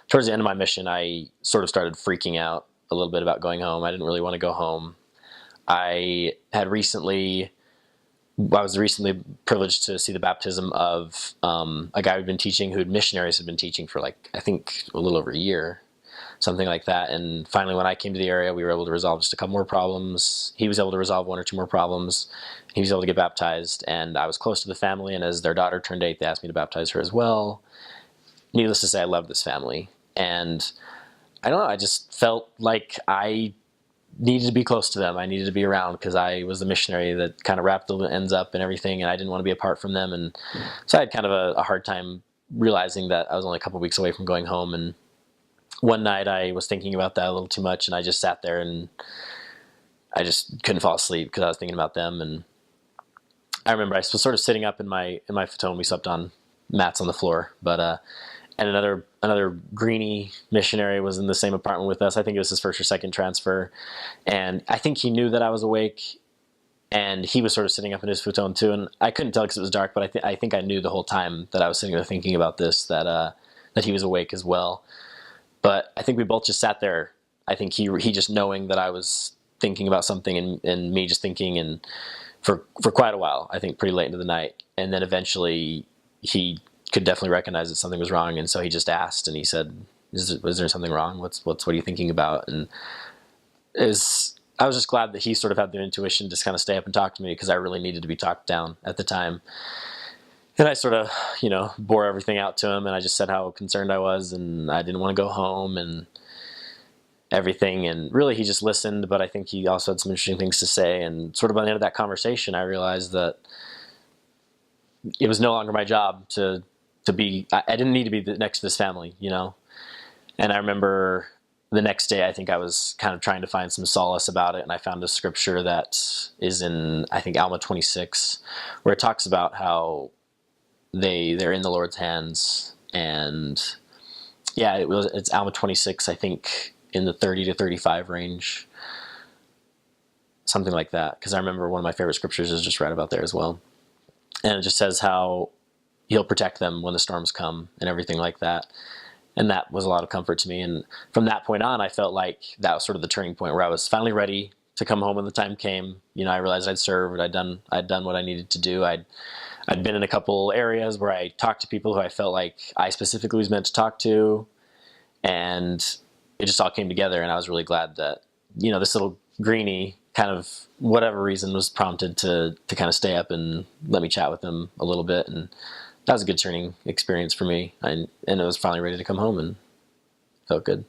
towards the end of my mission, I sort of started freaking out a little bit about going home. I didn't really want to go home. I had recently, I was recently privileged to see the baptism of a guy who'd been teaching, who missionaries had been teaching for like, I think a little over a year, something like that. And finally, when I came to the area, we were able to resolve just a couple more problems. He was able to resolve one or two more problems. He was able to get baptized, and I was close to the family. And as their daughter turned 8, they asked me to baptize her as well. Needless to say, I loved this family. And I don't know, I just felt like I needed to be close to them. I needed to be around because I was the missionary that kind of wrapped the ends up and everything, and I didn't want to be apart from them. And so I had kind of a hard time realizing that I was only a couple weeks away from going home. And one night I was thinking about that a little too much, and I just sat there and I just couldn't fall asleep because I was thinking about them. And I remember I was sort of sitting up in my futon. We slept on mats on the floor, but and another greenie missionary was in the same apartment with us. I think it was his first or second transfer, and I think he knew that I was awake, and he was sort of sitting up in his futon too. And I couldn't tell because it was dark, but I think I knew the whole time that I was sitting there thinking about this, that he was awake as well. But I think we both just sat there. I think he just knowing that I was thinking about something, and me just thinking, and for quite a while, I think pretty late into the night. And then eventually he could definitely recognize that something was wrong, and so he just asked, and he said, was there something wrong? What are you thinking about? And I was just glad that he sort of had the intuition to just kind of stay up and talk to me, because I really needed to be talked down at the time. And I sort of, bore everything out to him, and I just said how concerned I was, and I didn't want to go home, and everything. And really, he just listened, but I think he also had some interesting things to say. And sort of by the end of that conversation, I realized that it was no longer my job to be, I didn't need to be next to this family, And I remember the next day, I think I was kind of trying to find some solace about it, and I found a scripture that is in, I think, Alma 26, where it talks about how they're in the Lord's hands. And yeah, it's Alma 26, I think, in the 30 to 35 range, something like that, because I remember one of my favorite scriptures is just right about there as well. And it just says how he'll protect them when the storms come and everything like that. And that was a lot of comfort to me. And from that point on, I felt like that was sort of the turning point where I was finally ready to come home when the time came. I realized I'd served, I'd done what I needed to do. I'd been in a couple areas where I talked to people who I felt like I specifically was meant to talk to, and it just all came together. And I was really glad that, this little greenie, kind of whatever reason, was prompted to kind of stay up and let me chat with them a little bit. And that was a good turning experience for me. And I was finally ready to come home, and felt good.